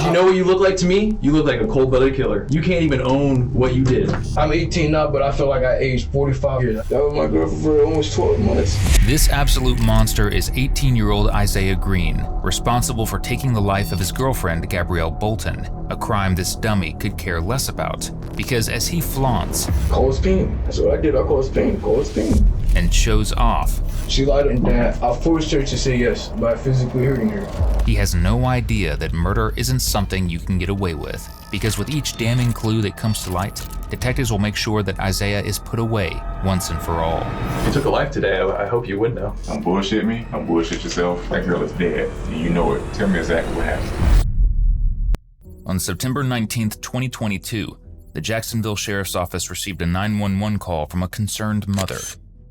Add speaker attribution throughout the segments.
Speaker 1: You know what you look like to me? You look like a cold-blooded killer. You can't even own what you did.
Speaker 2: I'm 18 now, but I feel like I aged 45 years. That was my girlfriend for almost 12 months.
Speaker 3: This absolute monster is 18-year-old Isaiah Green, responsible for taking the life of his girlfriend, Gabrielle Bolton, a crime this dummy could care less about, because as he flaunts,
Speaker 2: Cold pain. That's what I did. I caused pain. Cold pain.
Speaker 3: And shows off,
Speaker 2: She lied, and then I forced her to say yes by physically hurting her.
Speaker 3: he has no idea that murder isn't something you can get away with, because with each damning clue that comes to light, detectives will make sure that Isaiah is put away once and for all.
Speaker 1: You took a life today. I hope you would know.
Speaker 4: Don't bullshit me. Don't bullshit yourself. That girl is dead, and you know it. Tell me exactly what happened.
Speaker 3: On September 19th, 2022, the Jacksonville Sheriff's Office received a 911 call from a concerned mother.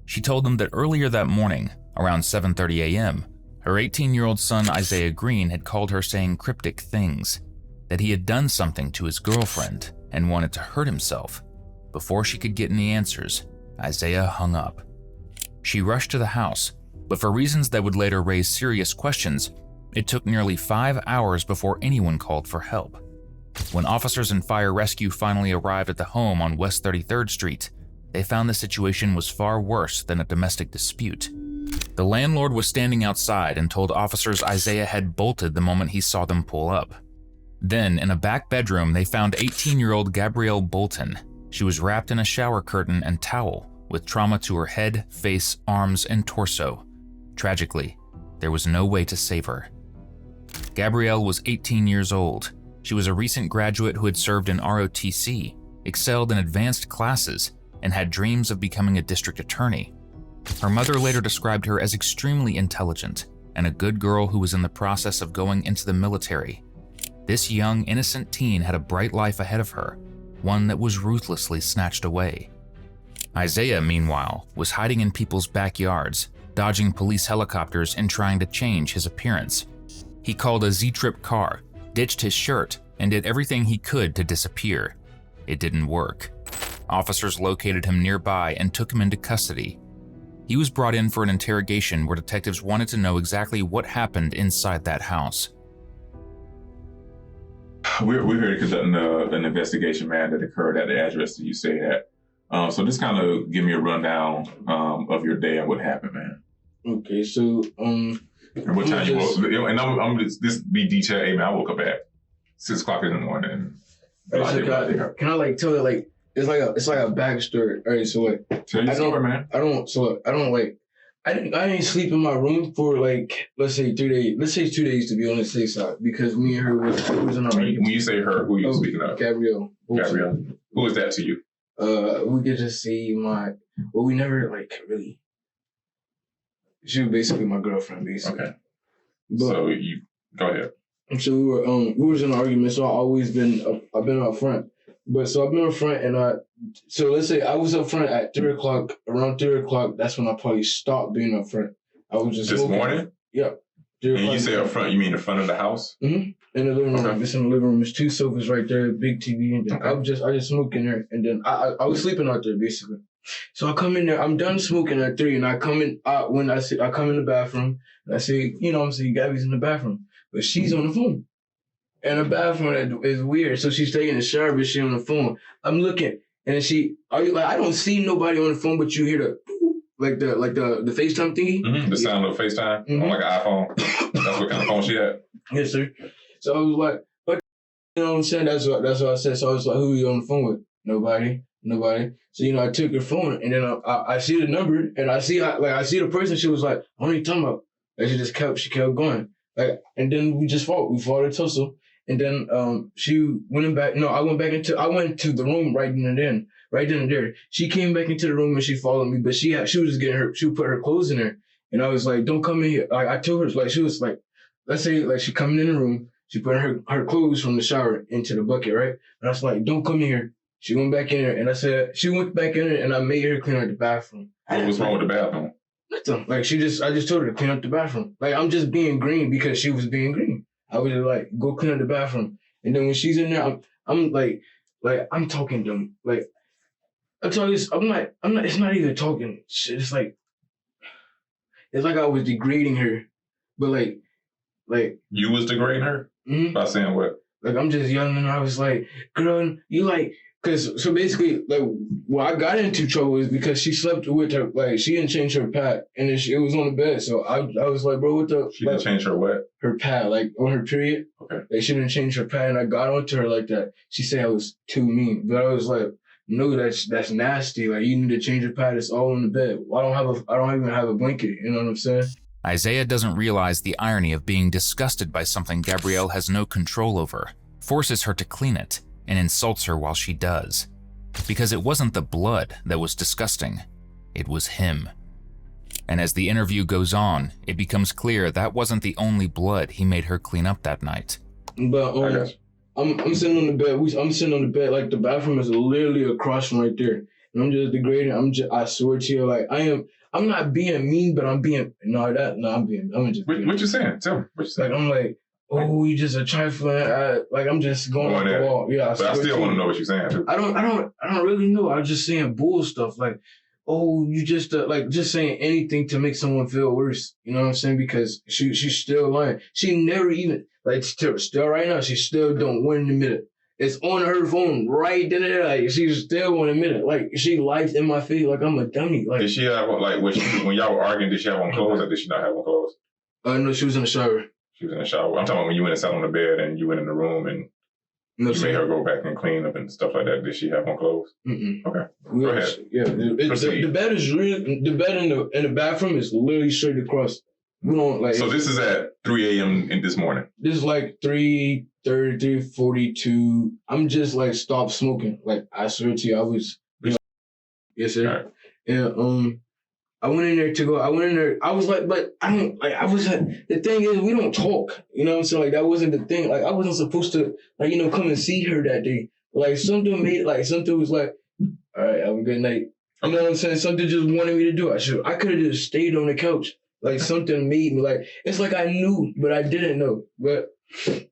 Speaker 3: She told them that earlier that morning, around 7:30 a.m., her 18-year-old son Isaiah Green had called her saying cryptic things, that he had done something to his girlfriend and wanted to hurt himself. Before she could get any answers, Isaiah hung up. She rushed to the house, but for reasons that would later raise serious questions, it took nearly 5 hours before anyone called for help. When officers and fire rescue finally arrived at the home on West 33rd Street, they found the situation was far worse than a domestic dispute. The landlord was standing outside and told officers Isaiah had bolted the moment he saw them pull up. Then, in a back bedroom, they found 18-year-old Gabrielle Bolton. She was wrapped in a shower curtain and towel, with trauma to her head, face, arms, and torso. Tragically, there was no way to save her. Gabrielle was 18 years old. She was a recent graduate who had served in ROTC, excelled in advanced classes, and had dreams of becoming a district attorney. Her mother later described her as extremely intelligent and a good girl who was in the process of going into the military. This young, innocent teen had a bright life ahead of her, one that was ruthlessly snatched away. Isaiah, meanwhile, was hiding in people's backyards, dodging police helicopters and trying to change his appearance. He called a Z-Trip car, ditched his shirt, and did everything he could to disappear. It didn't work. Officers located him nearby and took him into custody. He was brought in for an interrogation where detectives wanted to know exactly what happened inside that house.
Speaker 4: We're here conducting an investigation, man, that occurred at the address that you say at. So just kind of give me a rundown of your day and what happened, man.
Speaker 2: Okay, so
Speaker 4: And what time you woke? And I'm just be detailed. Hey, man, I woke up at 6 o'clock in the morning.
Speaker 2: can I like tell it like it's like a backstory. All right, so like
Speaker 4: Tell your story, man.
Speaker 2: I didn't sleep in my room for like let's say 2 days. Let's say 2 days to be on the safe side because me and her was in our
Speaker 4: When you say her, who are you speaking of?
Speaker 2: Gabrielle.
Speaker 4: Gabrielle. Who is that to you?
Speaker 2: We could just see we never like really. She was basically my girlfriend, basically.
Speaker 4: Okay.
Speaker 2: But,
Speaker 4: So you go ahead.
Speaker 2: So we was in an argument. So I've been up front. But so I've been up front, and so let's say I was up front at 3 o'clock. Around 3 o'clock, that's when I probably stopped being up front. I was just
Speaker 4: This morning?
Speaker 2: Yep.
Speaker 4: And you say up front, you mean the front of the house?
Speaker 2: Mm-hmm. In the living room.
Speaker 4: Okay.
Speaker 2: It's in the living room. There's 2 sofas right there, big TV, and then I just smoked in there, and then I was sleeping out there basically. So I come in there. I'm done smoking at 3, and I come in. When I come in the bathroom, and I say, Gabby's in the bathroom, but she's on the phone. And the bathroom is weird. So she's taking a shower, but she's on the phone. I'm looking, and I don't see nobody on the phone, but you hear the FaceTime thingy.
Speaker 4: Mm-hmm. The sound of FaceTime on like an iPhone. That's what kind of phone she had?
Speaker 2: Yes, sir. So I was like, what? You know what I'm saying? That's what I said. So I was like, who are you on the phone with? Nobody. So, I took her phone, and then I see the number, and I see the person. She was like, what are you talking about? And she kept going. Like, and then we fought. We fought at tussle. And then she went back. No, I went to the room right then and there. She came back into the room and she followed me, but she was just getting her. She would put her clothes in there, and I was like, "Don't come in here." Like I told her, like she was like, let's say like she coming in the room, she put her clothes from the shower into the bucket, right? And I was like, "Don't come in here." She went back in there, and I said she went back in there, and I made her clean out the bathroom.
Speaker 4: What was wrong with the bathroom?
Speaker 2: Nothing. Like I just told her to clean up the bathroom. Like I'm just being green because she was being green. I was just like, go clean up the bathroom. And then when she's in there, I'm like I'm talking to them. Like I tell you, I'm not, it's not even talking shit. It's like I was degrading her. But like
Speaker 4: you was degrading her?
Speaker 2: Mm-hmm.
Speaker 4: By saying what?
Speaker 2: Like, I'm just yelling, and I was like, girl, you like, so basically, like, I got into trouble is because she slept with her, like, she didn't change her pad, and it was on the bed, so I was like, bro, what the?
Speaker 4: She didn't change her what?
Speaker 2: Her pad, like, on her period.
Speaker 4: Okay.
Speaker 2: Like, she didn't change her pad, and I got onto her like that. She said I was too mean, but I was like, no, that's nasty. Like, you need to change your pad. It's all on the bed. I don't even have a blanket. You know what I'm saying?
Speaker 3: Isaiah doesn't realize the irony of being disgusted by something Gabrielle has no control over, forces her to clean it, and insults her while she does. Because it wasn't the blood that was disgusting, it was him. And as the interview goes on, it becomes clear that wasn't the only blood he made her clean up that night.
Speaker 2: But I'm sitting on the bed. I'm sitting on the bed, like the bathroom is literally across from right there. And I'm just degrading. I swear to you, like I'm not being mean, but I'm being I'm just being,
Speaker 4: what you saying? Tell me. What you saying?
Speaker 2: like I'm like, oh, you just a trifling. Like I'm just going off the wall. Yeah,
Speaker 4: but I still want to know what you're saying too.
Speaker 2: I don't really know. I'm just saying bull stuff like, oh, you just like just saying anything to make someone feel worse. You know what I'm saying? Because she's still lying. She never even like still right now. She still don't want to admit it. It's on her phone right there. Like she still won't admit it. Like she lies in my face like I'm a dummy. Like
Speaker 4: did she have like when y'all were arguing? Did she have on clothes or did she not have on clothes?
Speaker 2: No, she was in the shower.
Speaker 4: She was in the shower. I'm talking about when you went and sat on the bed and you went in the room and you made her go back and clean up and stuff like that. Did she have on clothes?
Speaker 2: Mm-mm.
Speaker 4: Okay. Go ahead.
Speaker 2: Yeah. The bed is really the bed in the bathroom is literally straight across. We don't like.
Speaker 4: So this is at 3 a.m. in this morning.
Speaker 2: This is like 3:30, 3:42. I'm just like stopped smoking. Like I swear to you, I was. Yes, sir.
Speaker 4: Right.
Speaker 2: And I went in there to go. I went in there. I was like, but I don't like. I was like, the thing is, we don't talk. You know what I'm saying? Like that wasn't the thing. Like I wasn't supposed to like come and see her that day. Like something was like, all right, have a good night. You know what I'm saying? Something just wanted me to do. I could have just stayed on the couch. Like something made me like it's like I knew, but I didn't know. But
Speaker 4: okay,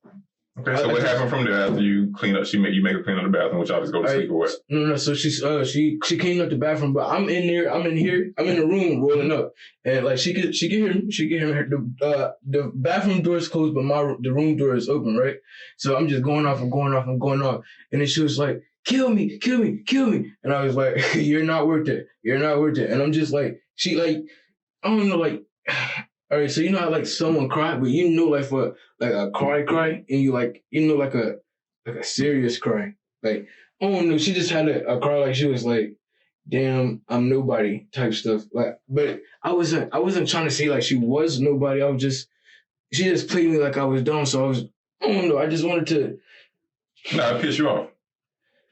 Speaker 4: so what happened from there after you clean up? You make her clean up the bathroom, which y'all just go to sleep or what?
Speaker 2: No. So she cleaned up the bathroom, but I'm in there. I'm in here. I'm in the room rolling up, and like she can hear me. She can hear me. The bathroom door is closed, but the room door is open, right? So I'm just going off, and then she was like, "Kill me, kill me, kill me," and I was like, "You're not worth it. You're not worth it." And I'm just like, she like, I don't know, like. All right, so you know how like someone cry, but you know like for like a cry, and you like like a serious cry. Like oh no, she just had a cry like she was like, damn, I'm nobody type stuff. Like, but I wasn't trying to say like she was nobody. She just played me like I was dumb. So I don't know. I just wanted to.
Speaker 4: No, it pissed you off.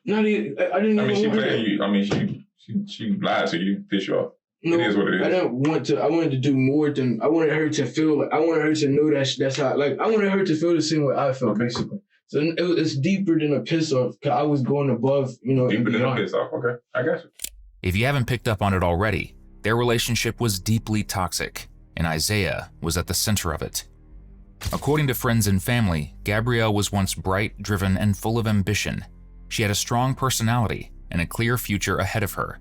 Speaker 2: Not even. I didn't.
Speaker 4: I mean, she played you. I mean, she lied to you, pissed you off.
Speaker 2: No,
Speaker 4: it is what it is.
Speaker 2: I didn't want to. I wanted to do more than. I wanted her to feel. Like I wanted her to know that's how. Like I wanted her to feel the same way I felt, basically. So it's deeper than a piss off. Cause I was going above,
Speaker 4: Deeper than a piss off. Okay, I got you.
Speaker 3: If you haven't picked up on it already, their relationship was deeply toxic, and Isaiah was at the center of it. According to friends and family, Gabrielle was once bright, driven, and full of ambition. She had a strong personality and a clear future ahead of her.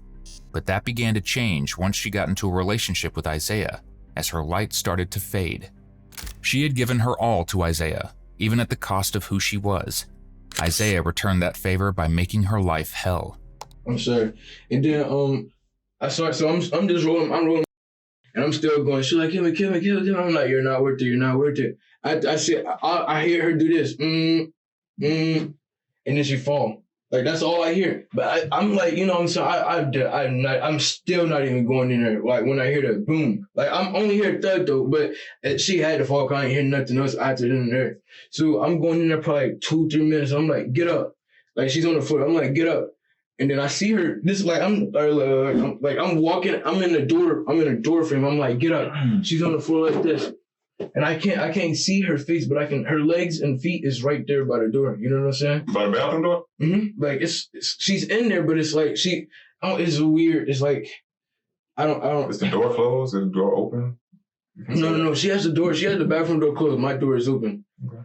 Speaker 3: But that began to change once she got into a relationship with Isaiah, as her light started to fade. She had given her all to Isaiah, even at the cost of who she was. Isaiah returned that favor by making her life hell.
Speaker 2: I'm sorry. And then I'm just rolling, and I'm still going. She's like, kill me. I'm like, you're not worth it. I hear her do this, and then she fall. Like that's all I hear. But I'm like, I'm sorry. I'm still not even going in there. Like when I hear the boom, like I'm only hear thud though. But she had to fall. I ain't hear nothing else after in there. So I'm going in there probably like 2-3 minutes. I'm like, get up. Like she's on the floor. I'm like, get up. And then I see her. This is like I'm walking. I'm in the door frame. I'm like, get up. She's on the floor like this. And I can't see her face, but her legs and feet is right there by the door. You know what I'm saying?
Speaker 4: By the bathroom door?
Speaker 2: Mm-hmm. Like it's she's in there, but it's like it's weird. It's like I don't.
Speaker 4: Is the door closed? Is the door open?
Speaker 2: No. She has the door. She has the bathroom door closed. My door is open. Okay.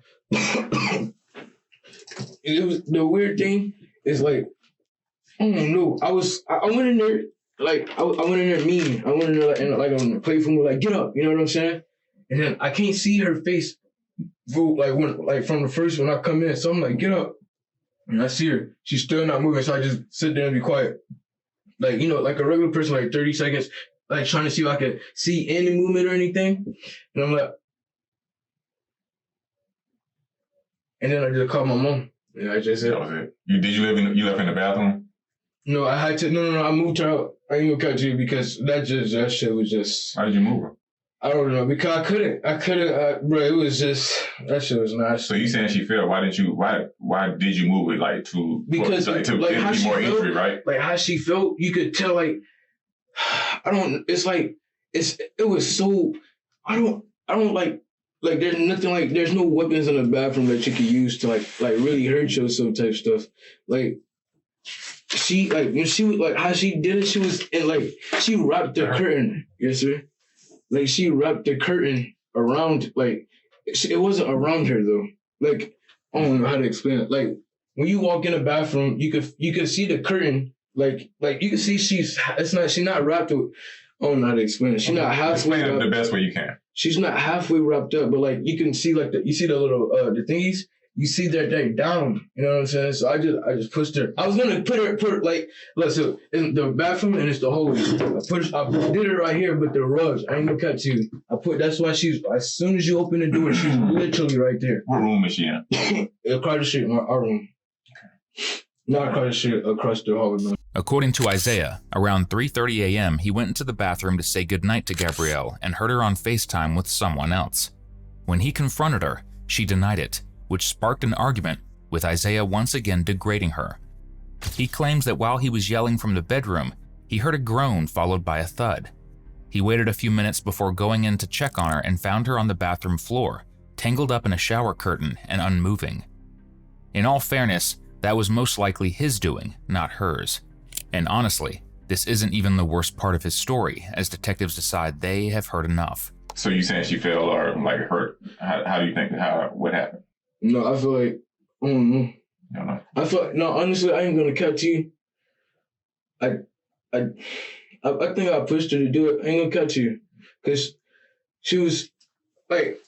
Speaker 2: The weird thing is like I don't know. I went in there like I went in there mean. I went in there like on the playful mode, like get up. You know what I'm saying? And then I can't see her face like from the first when I come in. So I'm like, get up. And I see her. She's still not moving, so I just sit there and be quiet. Like, like a regular person, like 30 seconds, like trying to see if I could see any movement or anything. And I'm like, and then I just called my mom. And I just said,
Speaker 4: that was it. You left in the bathroom?
Speaker 2: No, I had to. No. I moved her out. I ain't gonna cut you because that shit was just.
Speaker 4: How did you move her?
Speaker 2: I don't know because I couldn't. Bro, it was just that shit was nice.
Speaker 4: So you saying she fell? Why did you move it to be more injury, right?
Speaker 2: Like how she felt, you could tell. Like I don't. It's like it was so. I don't like. Like there's nothing like there's no weapons in the bathroom that you could use to like really hurt yourself type stuff. Like she when she was like how she did it, she was in like she wrapped the curtain. Yes, sir. Like she wrapped the curtain around it wasn't around her though. Like I don't know how to explain it. Like when you walk in the bathroom, you could see the curtain. Like you can see she's not wrapped with. I don't know how to explain it. She's not halfway.
Speaker 4: Explain it the best way you can.
Speaker 2: She's not halfway wrapped up, but like you can see you see the little the thingies. You see that they down. You know what I'm saying? So I just pushed her. I was gonna put her like look, so in the bathroom and it's the hallway. I did it right here, but the rugs. I ain't gonna cut you. That's why she's as soon as you open the door, she's literally right there.
Speaker 4: What room is she in?
Speaker 2: Across the street, our room. Okay. Not across the street, across the hallway.
Speaker 3: According to Isaiah, around 3:30 a.m., he went into the bathroom to say goodnight to Gabrielle and heard her on FaceTime with someone else. When he confronted her, she denied it, which sparked an argument, with Isaiah once again degrading her. He claims that while he was yelling from the bedroom, he heard a groan followed by a thud. He waited a few minutes before going in to check on her and found her on the bathroom floor, tangled up in a shower curtain and unmoving. In all fairness, that was most likely his doing, not hers. And honestly, this isn't even the worst part of his story, as detectives decide they have heard enough.
Speaker 4: So you saying she fell or like hurt? How do you think what happened?
Speaker 2: No, I feel like I don't know.
Speaker 4: You don't know?
Speaker 2: I feel no. Honestly, I ain't gonna cut you. I think I pushed her to do it. I ain't gonna cut you, cause she was like,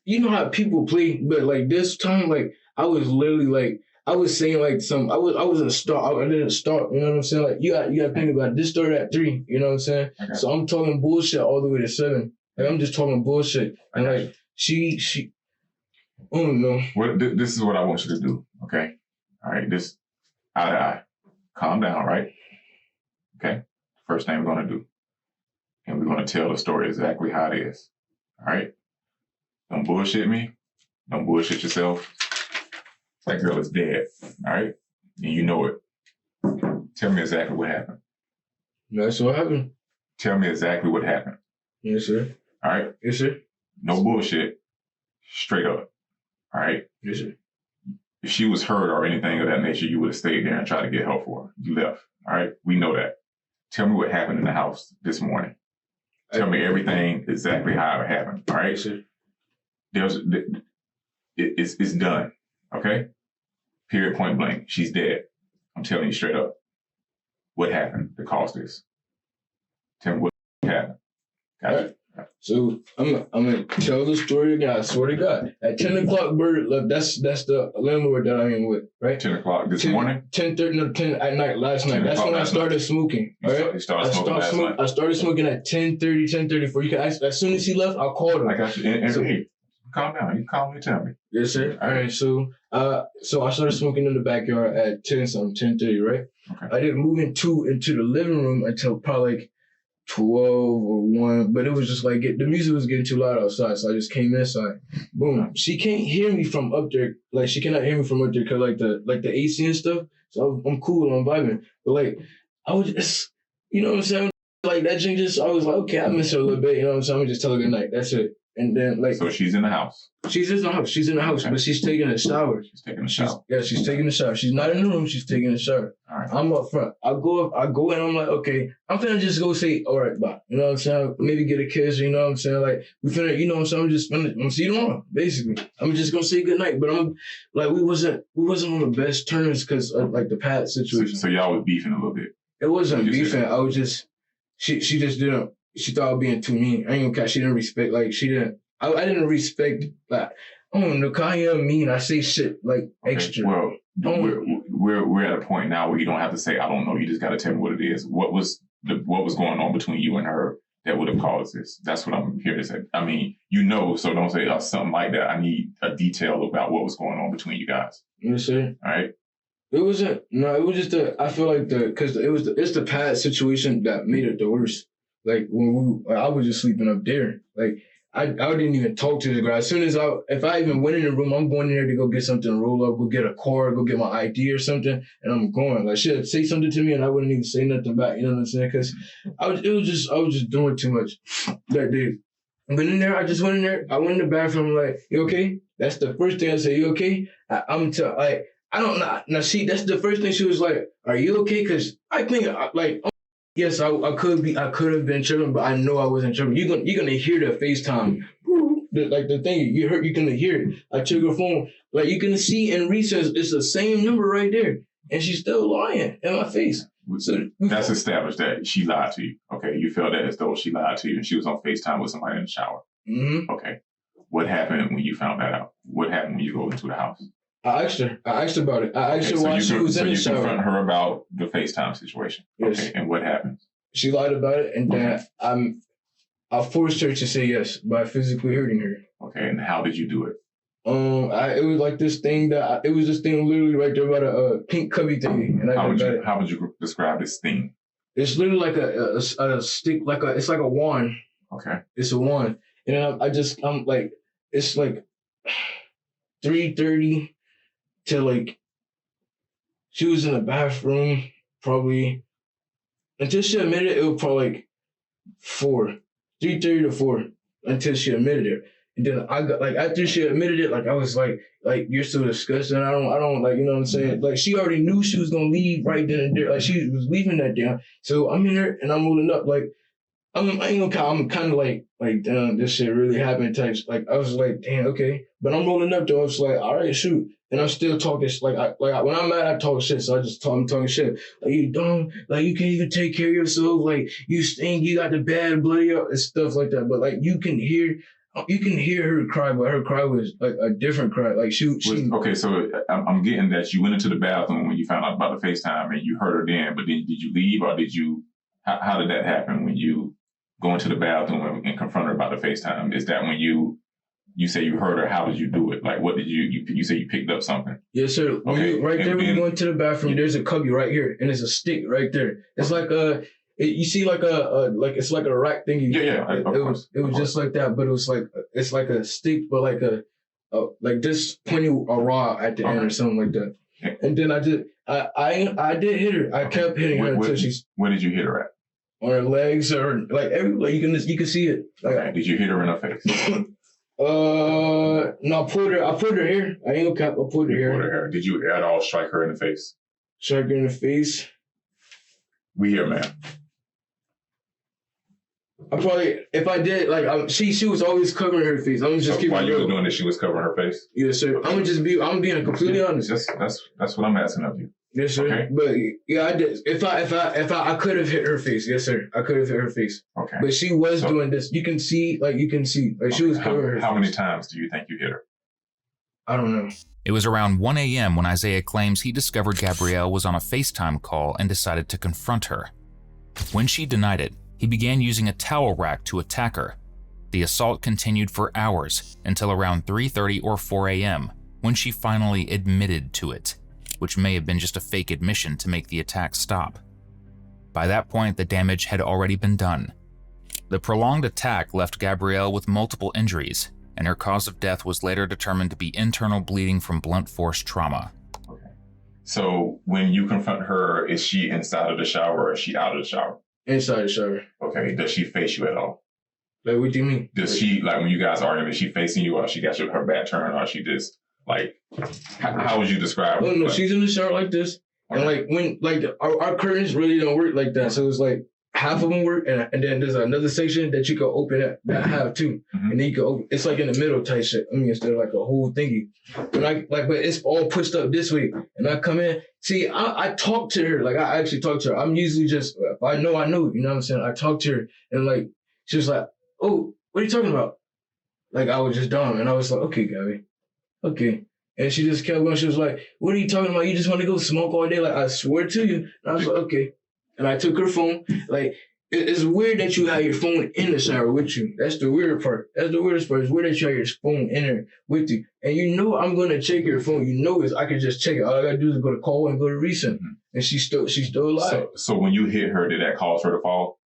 Speaker 2: you know how people play, but like this time, like I was literally like. I was saying like I wasn't start. I didn't start. You know what I'm saying? Like you got to think about it. This started at 3. You know what I'm saying? Okay. So I'm talking bullshit all the way to 7. Like I'm just talking bullshit. And like she. I don't know.
Speaker 4: This is what I want you to do. Okay. All right. This eye to eye. Calm down. Right. Okay. First thing we're gonna do, and we're gonna tell the story exactly how it is. All right. Don't bullshit me. Don't bullshit yourself. That girl is dead, all right? And you know it. Tell me exactly what happened.
Speaker 2: That's what happened.
Speaker 4: Tell me exactly what happened.
Speaker 2: Yes, sir.
Speaker 4: All right?
Speaker 2: Yes, sir.
Speaker 4: No bullshit. Straight up. All right?
Speaker 2: Yes, sir.
Speaker 4: If she was hurt or anything of that nature, you would have stayed there and tried to get help for her. You left, all right? We know that. Tell me what happened in the house this morning. Tell me everything exactly how it happened, all right?
Speaker 2: Yes, sir.
Speaker 4: It's done. Okay? Period, point blank. She's dead. I'm telling you straight up. What happened to cause this? Tell me what happened. Got it?
Speaker 2: So I'm gonna tell the story again. I swear to God. At 10 o'clock, Bird, look, that's the landlord that I am with, right?
Speaker 4: 10 o'clock this morning?
Speaker 2: 10:30, no, 10 at night, last night. That's when I started smoking. All right?
Speaker 4: You started smoking last night?
Speaker 2: I started smoking at 10:30, 10:34. You can ask, as soon as he left, I called him.
Speaker 4: I got you. Hey, calm down. You calmly tell me.
Speaker 2: Yes, sir. All right. So I started smoking in the backyard at 10:30, right?
Speaker 4: Okay.
Speaker 2: I didn't move into the living room until probably like 12 or 1, but it was just like the music was getting too loud outside, so I just came inside. Boom. She can't hear me from up there. Like she cannot hear me from up there because like the AC and stuff. So I'm cool, I'm vibing. But like I was just, you know what I'm saying? Like that thing I was like, okay, I miss her a little bit. You know what I'm saying? I'm gonna just tell her good night. That's it. And then like.
Speaker 4: So she's in the house.
Speaker 2: She's in the house. She's in the house, okay. But she's taking a shower.
Speaker 4: She's taking a shower.
Speaker 2: She's taking a shower. She's not in the room. She's taking a shower.
Speaker 4: All right.
Speaker 2: I'm up front. I go in. I'm like, okay, I'm finna just go say, all right, bye. You know what I'm saying? Maybe get a kiss. You know what I'm saying? Like we finna, you know what I'm saying? I'm gonna see you tomorrow. Basically, I'm just gonna say good night. But I'm like, we wasn't on the best terms because of like the past situation.
Speaker 4: So y'all was beefing a little bit.
Speaker 2: It wasn't beefing. I was just, she just didn't. She thought I was being too mean. I ain't gonna catch. She didn't respect. Like she didn't. I didn't respect. Like I don't know, cause I am mean. I say shit like extra.
Speaker 4: Well, we're at a point now where you don't have to say I don't know. You just got to tell me what it is. What was going on between you and her that would have caused this? That's what I'm here to say. I mean, so don't say something like that. I need a detail about what was going on between you guys.
Speaker 2: Yes, sir.
Speaker 4: All right.
Speaker 2: It was just I feel like because it's the past situation that made it the worst. Like when I was just sleeping up there. Like I didn't even talk to the girl. As soon as if I even went in the room, I'm going in there to go get something to roll up, go get a cord, go get my ID or something, and I'm going. Like she'd say something to me and I wouldn't even say nothing back. You know what I'm saying? Because I was just doing too much that day. I went in there. I just went in there. I went in the bathroom. Like, you okay? That's the first thing I say. You okay? I don't know. Now, that's the first thing she was like, are you okay? Because I think, yes, I could have been tripping, but I know I wasn't tripping. You're gonna hear the FaceTime. The thing, you're gonna hear it. I took her phone. Like, you can see in recess, it's the same number right there. And she's still lying in my face. So
Speaker 4: that's established that she lied to you. Okay, you felt that as though she lied to you and she was on FaceTime with somebody in the shower.
Speaker 2: Mm-hmm.
Speaker 4: Okay. What happened when you found that out? What happened when you go into the house?
Speaker 2: I asked her about it. I asked her why she was in the shower.
Speaker 4: So you confront her about the FaceTime situation.
Speaker 2: Yes.
Speaker 4: Okay, and what happened?
Speaker 2: She lied about it, and then I forced her to say yes by physically hurting her.
Speaker 4: Okay, and how did you do it?
Speaker 2: It was like this thing it was this thing literally right there by the pink cubby thingy. And
Speaker 4: how would you describe this thing?
Speaker 2: It's literally like a stick, it's like a wand.
Speaker 4: Okay.
Speaker 2: It's a wand. And I'm like, it's like 3:30 to like, she was in the bathroom probably, until she admitted it was probably like 3:30 to 4, until she admitted it. And then I got, like, after she admitted it, like, I was like, you're so disgusting. I don't, like, you know what I'm saying? Like, she already knew she was going to leave right then and there. Like, she was leaving that down. So I'm in there and I'm rolling up. Like, I ain't gonna count. I'm kind of like, damn, this shit really happened types. Like, I was like, damn, okay. But I'm rolling up though. I was like, all right, shoot. And I'm still talking shit. When I'm mad, I talk shit. So I'm talking shit. Like, you dumb. Like, you can't even take care of yourself. Like, you stink. You got the bad bloody up and stuff like that. But like, you can hear her cry, but her cry was like a different cry. Like
Speaker 4: okay, so I'm getting that you went into the bathroom when you found out about the FaceTime and you heard her then, but then did you leave or did you, how did that happen when you go into the bathroom and confront her about the FaceTime? Is that when you say you heard her, how did you do it? Like, what did you say you picked up something?
Speaker 2: Yes, sir.
Speaker 4: Okay.
Speaker 2: When you go into the bathroom, there's a cubby right here and there's a stick right there. It's like you see like it's like a rack thingy.
Speaker 4: Yeah.
Speaker 2: It was just like that, but it was like, it's like a stick, but like like this pointing a rod at the end or something like that.
Speaker 4: Okay.
Speaker 2: And then I did hit her. I kept hitting her until she's.
Speaker 4: Where did you hit her at?
Speaker 2: On her legs or like you can see it. Like,
Speaker 4: okay. Did you hit her in her face?
Speaker 2: No, I pulled her here. I ain't gonna cap. I pulled her here.
Speaker 4: Did you at all strike her in the face?
Speaker 2: Strike her in the face.
Speaker 4: We here, man.
Speaker 2: I probably, if I did, like, she was always covering her face. I'm just keep.
Speaker 4: While you were doing this, she was covering her face.
Speaker 2: Yes, sir.
Speaker 4: Okay.
Speaker 2: I'm being completely honest.
Speaker 4: That's what I'm asking of you.
Speaker 2: Yes, sir. Okay. But yeah, I did. If I could have hit her face, yes, sir. I could have hit her face.
Speaker 4: Okay.
Speaker 2: But she was doing this. You can see, like, she was covering her face.
Speaker 4: How many times do you think you hit her?
Speaker 2: I don't know.
Speaker 3: It was around 1 a.m. when Isaiah claims he discovered Gabrielle was on a FaceTime call and decided to confront her. When she denied it, he began using a towel rack to attack her. The assault continued for hours until around 3:30 or 4 a.m. when she finally admitted to it, which may have been just a fake admission to make the attack stop. By that point, the damage had already been done. The prolonged attack left Gabrielle with multiple injuries, and her cause of death was later determined to be internal bleeding from blunt force trauma.
Speaker 4: Okay. So when you confront her, is she inside of the shower or is she out of the shower?
Speaker 2: Inside the shower.
Speaker 4: Okay. Does she face you at all?
Speaker 2: Like, what do you mean?
Speaker 4: Does she, like, when you guys argue, is she facing you or she got her back turned or she just, like, how would you describe her?
Speaker 2: Oh, no,
Speaker 4: like,
Speaker 2: she's in the shower like this. Okay. And, like, when, like, our curtains really don't work like that. So it's like, half of them work, and then there's another section that you can open that half too. Mm-hmm. And then you can open, it's like in the middle type shit. I mean, instead of like a whole thingy. And but it's all pushed up this way. And I come in, see, I talk to her. Like, I actually talk to her. I'm usually just, if I know, you know what I'm saying? I talk to her, and like, she was like, oh, what are you talking about? Like, I was just dumb. And I was like, okay, Gabby. okay. And she just kept going. She was like, what are you talking about? You just want to go smoke all day? Like, I swear to you. And I was like, okay. And I took her phone. Like, it's weird that you have your phone in the shower with you. That's the weird part. That's the weirdest part. It's weird that you have your phone in there with you. And you know I'm going to check your phone. You know I can just check it. All I got to do is go to call and go to recent. And she's still alive.
Speaker 4: So when you hit her, did that cause her to fall?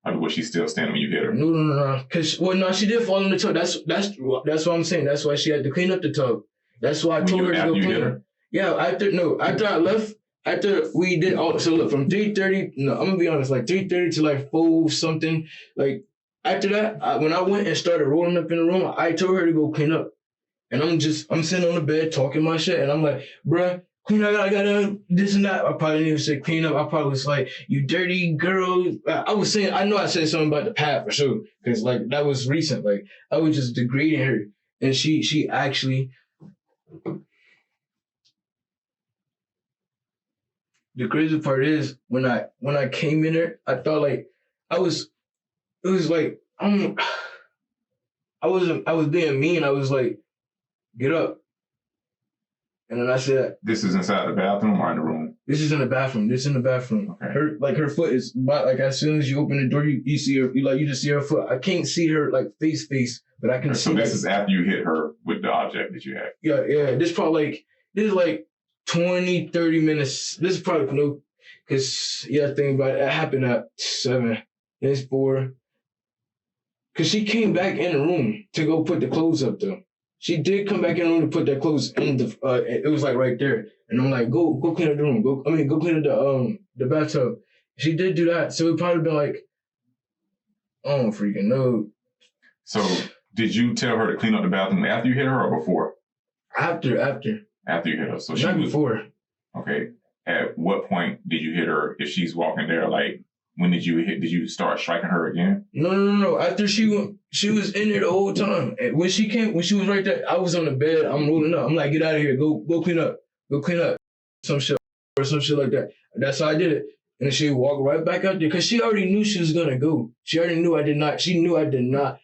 Speaker 4: Or was she still standing when you hit her?
Speaker 2: No. No, she did fall in the tub. That's what I'm saying. That's why she had to clean up the tub. That's why I told her to go clean her. Yeah, after I left, after we did all, so look, from 3:30, I'm gonna be honest, like 3:30 to like 4 something. Like after that, when I went and started rolling up in the room, I told her to go clean up. And I'm sitting on the bed talking my shit, and I'm like, bruh, clean up, I gotta this and that. I probably didn't even say clean up. I probably was like, you dirty girl. I was saying, I know I said something about the pad for sure, because like that was recent. Like I was just degrading her, and she actually. The crazy part is when I came in there, I thought like it was like I was being mean. I was like, get up. And then I said,
Speaker 4: this is inside the bathroom or in the room?
Speaker 2: This is in the bathroom. This is in the bathroom.
Speaker 4: Okay.
Speaker 2: Her foot is like as soon as you open the door, you see her. You just see her foot. I can't see her like face, but I can see.
Speaker 4: So this is after you hit her with the object that you had.
Speaker 2: Yeah. This is like 20, 30 minutes. This is probably no, because think about it. It happened at 7. It's 4. Because she came back in the room to go put the clothes up though. She did come back in the room to put that clothes in the. It was like right there, and I'm like, go clean up the room. Go clean up the bathtub. She did do that, so it probably been like, I don't freaking know.
Speaker 4: So did you tell her to clean up the bathroom after you hit her or before?
Speaker 2: After.
Speaker 4: After you hit her, so
Speaker 2: not before.
Speaker 4: Okay. At what point did you hit her? If she's walking there, like when did you hit? Did you start striking her again?
Speaker 2: No. After she was in there the whole time. And when she was right there, I was on the bed. I'm rolling up. I'm like, get out of here. Go clean up. Go clean up. Some shit like that. That's how I did it. And then she walked right back out there because she already knew she was gonna go. She already knew I did not. She knew I did not.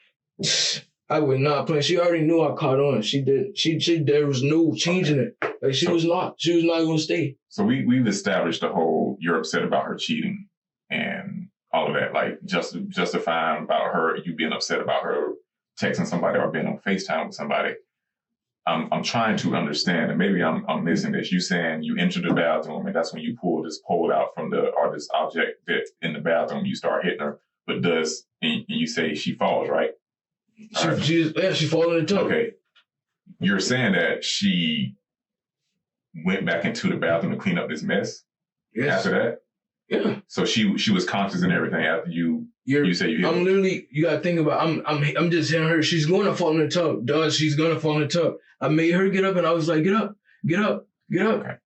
Speaker 2: I would not play. She already knew I caught on. She did. She there was no changing it. Like she was not gonna stay.
Speaker 4: So we've established the whole you're upset about her cheating and all of that, like justifying about her, you being upset about her texting somebody or being on FaceTime with somebody. I'm trying to understand, and maybe I'm missing this. You saying you entered the bathroom and that's when you pulled this pole out from this object that in the bathroom, you start hitting her, but and you say she falls, right?
Speaker 2: She falls in the tub.
Speaker 4: Okay. You're saying that she went back into the bathroom to clean up this mess?
Speaker 2: Yes.
Speaker 4: After that?
Speaker 2: Yeah.
Speaker 4: So she was conscious and everything after you say you hit her.
Speaker 2: I'm literally, you gotta think about I'm just hitting her. She's gonna fall in the tub. She's gonna fall in the tub. I made her get up and I was like, get up.
Speaker 4: Okay.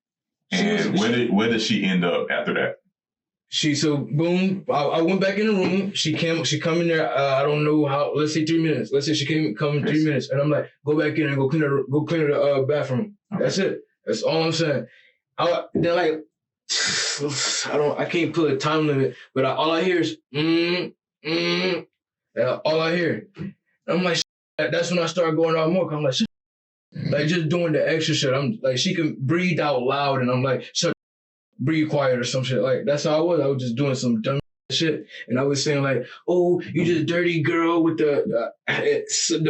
Speaker 4: And where did she end up after that?
Speaker 2: Boom, I went back in the room. She come in there, I don't know how, let's say 3 minutes. Let's say she come in 3 minutes. And I'm like, go back in and go clean the bathroom. Okay. That's it. That's all I'm saying. They're like, I can't put a time limit, but all I hear is, all I hear. And I'm like, that's when I start going out more. I'm like, like just doing the extra shit. I'm like, she can breathe out loud and I'm like, shut, breathe quiet or some shit. Like, that's how I was. I was just doing some dumb shit. And I was saying like, oh, you just dirty girl with the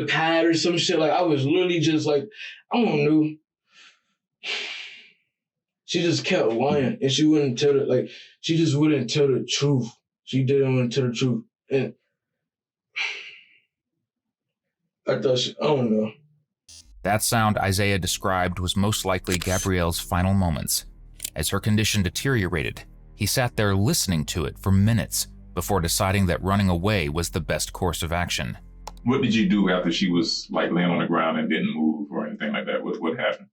Speaker 2: pad or some shit. Like, I was literally just like, I don't know. She just kept lying and she wouldn't tell she just wouldn't tell the truth. She didn't want to tell the truth. And I don't know.
Speaker 3: That sound Isaiah described was most likely Gabrielle's final moments. As her condition deteriorated, he sat there listening to it for minutes before deciding that running away was the best course of action.
Speaker 4: What did you do after she was like laying on the ground and didn't move or anything like that? What happened?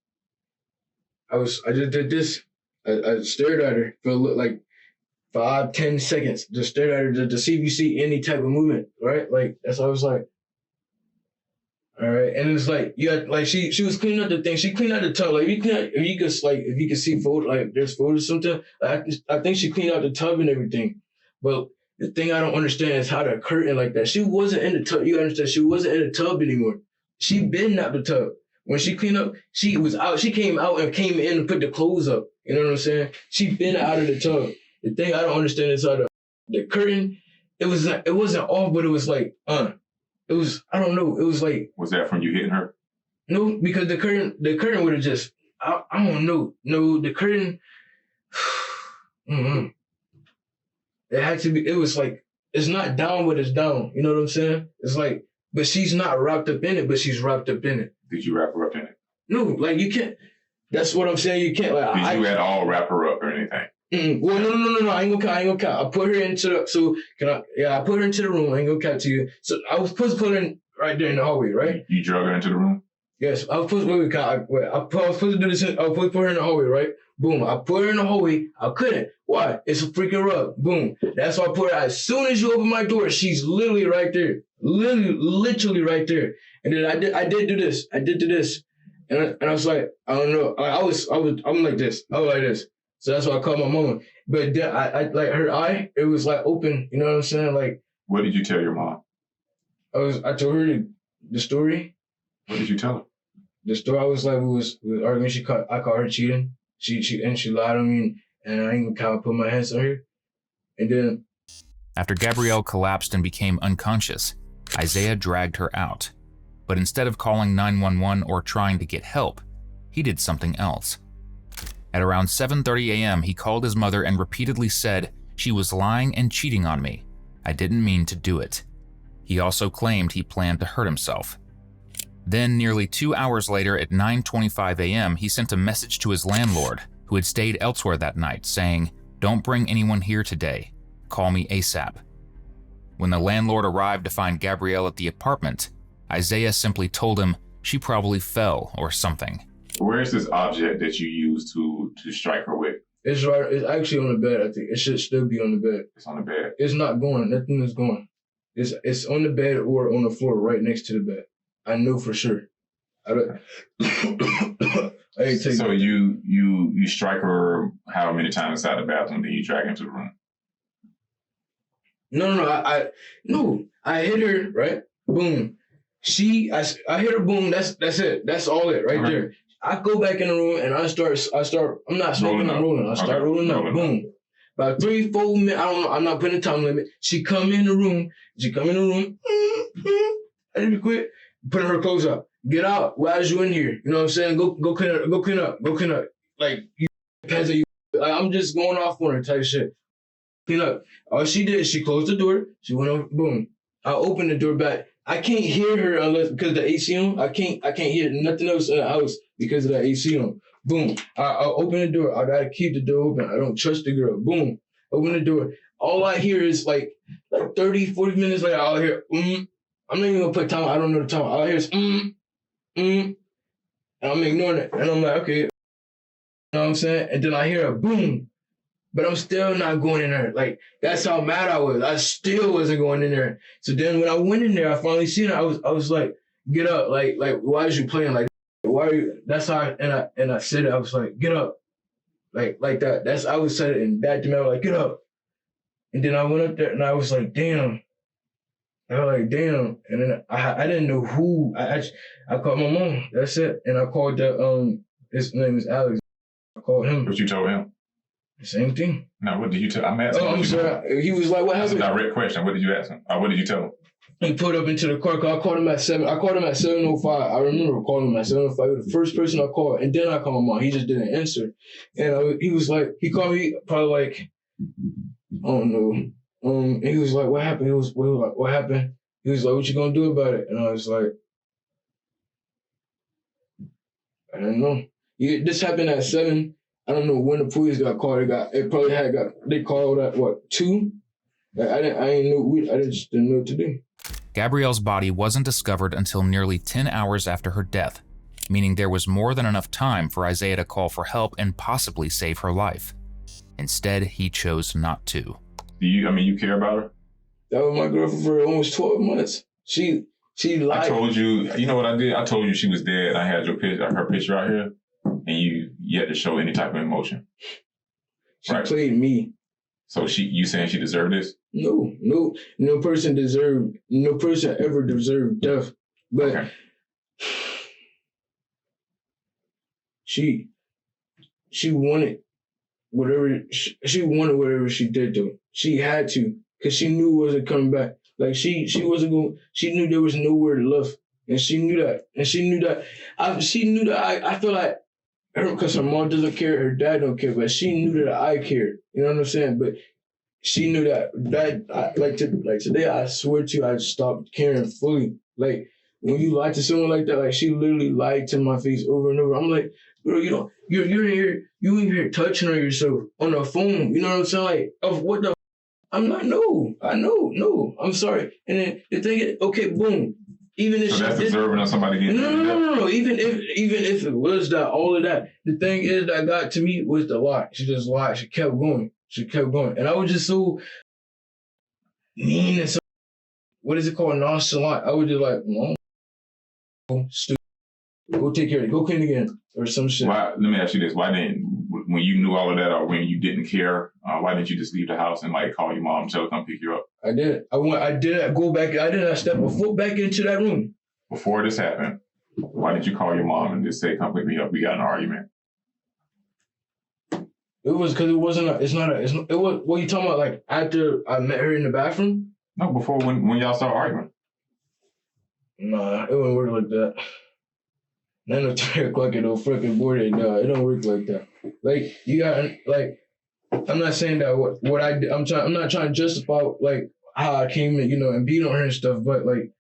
Speaker 4: I
Speaker 2: just did this. I stared at her for like 5-10 seconds. Just stared at her to see if you see any type of movement, right? Like, that's what I was like. All right, and it's like she was cleaning up the thing. She cleaned out the tub. Like if you could see photo, like there's photos or something. I think she cleaned out the tub and everything. But the thing I don't understand is how the curtain like that. She wasn't in the tub. You understand? She wasn't in the tub anymore. She been out the tub. When she cleaned up, she was out. She came out and came in and put the clothes up. You know what I'm saying? She been out of the tub. The thing I don't understand is how the curtain, it wasn't off, but it was like, it was, I don't know. It was like.
Speaker 4: Was that from you hitting her?
Speaker 2: No, because the curtain would have just, I don't know. No, the curtain, it had to be, it was like, it's not down, but it's down. You know what I'm saying? It's like, but she's not wrapped up in it, but she's wrapped up in it.
Speaker 4: Did you wrap her up in it?
Speaker 2: No, like you can't, that's what I'm saying. You can't, like,
Speaker 4: Did you at all wrap her up or anything?
Speaker 2: Well, no. I ain't gonna count. I put her into I put her into the room. I ain't gonna count to you. So I was supposed to put her in right there in the hallway, right?
Speaker 4: You drug her into the room?
Speaker 2: Yes, I was supposed to do this. I was supposed to put her in the hallway, right? Boom. I put her in the hallway. I couldn't. Why? It's a freaking rug. Boom. That's why I put her. As soon as you open my door, she's literally right there. Literally right there. And then I did do this. I did do this. And I was like, I don't know. I'm like this. I was like this. So that's why I called my mama. But then I like her eye, it was like open. You know what I'm saying? Like.
Speaker 4: What did you tell your mom?
Speaker 2: I told her the story.
Speaker 4: What did you tell her?
Speaker 2: The story, I was like, we was arguing. I caught her cheating. She lied on me, and I ain't kind of put my hands on her. And then,
Speaker 3: after Gabrielle collapsed and became unconscious, Isaiah dragged her out. But instead of calling 911 or trying to get help, he did something else. At around 7:30 a.m., he called his mother and repeatedly said, "She was lying and cheating on me. I didn't mean to do it." He also claimed he planned to hurt himself. Then, nearly 2 hours later at 9:25 a.m., he sent a message to his landlord, who had stayed elsewhere that night, saying, "Don't bring anyone here today. Call me ASAP." When the landlord arrived to find Gabrielle at the apartment, Isaiah simply told him she probably fell or something.
Speaker 4: Where is this object that you used to strike her with?
Speaker 2: It's right. It's actually on the bed. I think it should still be on the bed.
Speaker 4: It's on the bed.
Speaker 2: It's not going. Nothing is going. It's on the bed or on the floor right next to the bed. I know for sure. I ain't taking.
Speaker 4: So you strike her how many times inside the bathroom, then you drag her into the room?
Speaker 2: No. I hit her, right? Boom. I hit her, boom. That's it. That's all it right there. I go back in the room and I start. I'm not smoking. I'm rolling. I start rolling up. Boom. About 3-4 minutes. I don't know. I'm not putting a time limit. She come in the room. I didn't quit. Putting her clothes up. Get out. Why is you in here? You know what I'm saying? Go clean up. Like you peasant. Like I'm just going off on her type shit. Clean up. All she did is she closed the door. She went over. Boom. I opened the door back. I can't hear her unless because of the AC on. I can't hear nothing else in the house because of the AC on. Boom. I open the door. I gotta keep the door open. I don't trust the girl. Boom. Open the door. All I hear is like 30, 40 minutes later, I'll hear, I'm not even gonna put time. I don't know the time. All I hear is, and I'm ignoring it. And I'm like, okay. You know what I'm saying? And then I hear a boom. But I'm still not going in there. Like, that's how mad I was. I still wasn't going in there. So then when I went in there, I finally seen her. I was like, get up. Like, why is you playing like that? Why are you? That's how I said it. I was like, get up. Like that. I was said it in that demand, like, get up. And then I went up there and I was like, damn. I was like, damn. And then I didn't know who. I called my mom. That's it. And I called his name is Alex. I called him.
Speaker 4: What you told him?
Speaker 2: The same thing.
Speaker 4: No, what did you tell? I'm asking.
Speaker 2: Oh, I'm sorry. He was like, what happened?
Speaker 4: That's a direct question. What did you ask him? What did you tell him?
Speaker 2: He pulled up into the car. I called him at 7:05. I remember calling him at 7:05. He was the first person I called. And then I called my mom. He just didn't answer. And he was like, he called me probably like, I don't know. And he was like, what happened? He was like, what happened? He was like, what you gonna do about it? And I was like, I don't know. This happened at 7. I don't know when the police got called. They called at what, 2? I just didn't know what to do.
Speaker 3: Gabrielle's body wasn't discovered until nearly 10 hours after her death, meaning there was more than enough time for Isaiah to call for help and possibly save her life. Instead, he chose not to.
Speaker 4: You care about her?
Speaker 2: That was my girlfriend for almost 12 months. She lied.
Speaker 4: I told you, you know what I did? I told you she was dead. I had her picture out here, and you had to show any type of emotion.
Speaker 2: She played me.
Speaker 4: So you saying she deserved this? No person ever deserved death. But
Speaker 2: she wanted whatever she did though. She had to, cause she knew it wasn't coming back. Like she wasn't going. She knew there was nowhere to live, and she knew that. And she knew that. I feel like her, cause her mom doesn't care, her dad don't care, but she knew that I cared. You know what I'm saying? But she knew that today, I swear to you, I stopped caring fully. Like when you lie to someone like that, like she literally lied to my face over and over. I'm like, bro, you're in here touching on yourself on the phone. You know what I'm saying? Like, of what the? I'm not. No, no. I'm sorry. And then the thing is, okay, boom. Even if
Speaker 4: so
Speaker 2: she
Speaker 4: that's
Speaker 2: did,
Speaker 4: deserving of somebody getting
Speaker 2: no. Even if it was that, all of that, the thing is that got to me was the lie. She just lied. She kept going. And I was just so mean and so, what is it called, nonchalant. I was just like, Mom, stupid. Go take care of it. Go clean again or some shit.
Speaker 4: Why, let me ask you this. Why didn't, when you knew all of that or when you didn't care, why didn't you just leave the house and like call your mom and tell her to come pick you up?
Speaker 2: I did. I did go back. I didn't step a foot back into that room.
Speaker 4: Before this happened, why didn't you call your mom and just say, come pick me up? We got an argument.
Speaker 2: It was because it wasn't. It was. What you talking about? Like after I met her in the bathroom?
Speaker 4: No, before when y'all started arguing.
Speaker 2: Nah, it wouldn't work like that. 9 or 3 o'clock at no freaking boarding. No, it don't work like that. Like you got like. I'm not saying that what I did. I'm not trying to justify like how I came in, and beat on her and stuff. But like,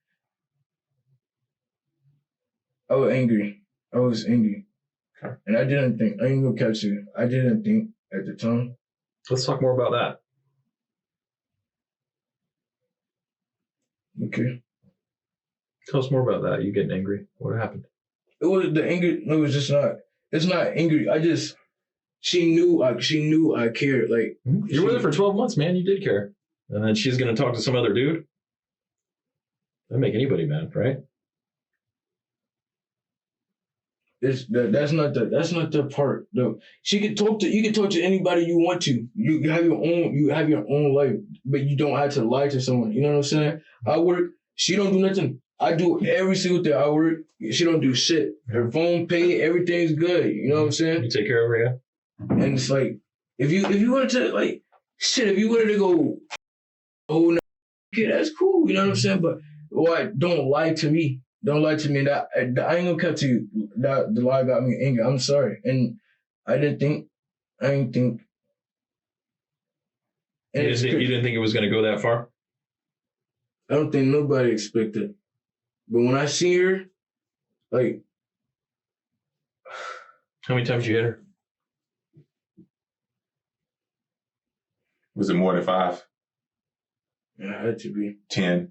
Speaker 2: I was angry.
Speaker 1: Okay.
Speaker 2: And I didn't think. I ain't gonna catch you. I didn't think at the time.
Speaker 1: Let's talk more about that.
Speaker 2: Okay.
Speaker 1: Tell us more about that. You getting angry? What happened?
Speaker 2: It was the anger. No, it's just not. It's not angry. She knew I cared. Like
Speaker 1: You were with her for 12 months, man. You did care. And then she's gonna talk to some other dude. That'd make anybody mad, right?
Speaker 2: That's not the part though. You can talk to anybody you want to. You have your own life, but you don't have to lie to someone. You know what I'm saying? I work. She don't do nothing. I do every single thing. I work. She don't do shit. Her phone paid. Everything's good. You know what I'm saying?
Speaker 1: You take care of her, yeah?
Speaker 2: And it's like if you wanted to like shit. If you wanted to go, oh no, okay, that's cool. You know what I'm saying? But don't lie to me. Don't lie to me. That I ain't gonna cut to you. That the lie got me angry. I'm sorry, and I didn't think. And
Speaker 1: You didn't think it was gonna go that far?
Speaker 2: I don't think nobody expected. But when I see her, like,
Speaker 1: How many times you hit her?
Speaker 4: Was it more than 5?
Speaker 2: it had to be.
Speaker 4: 10?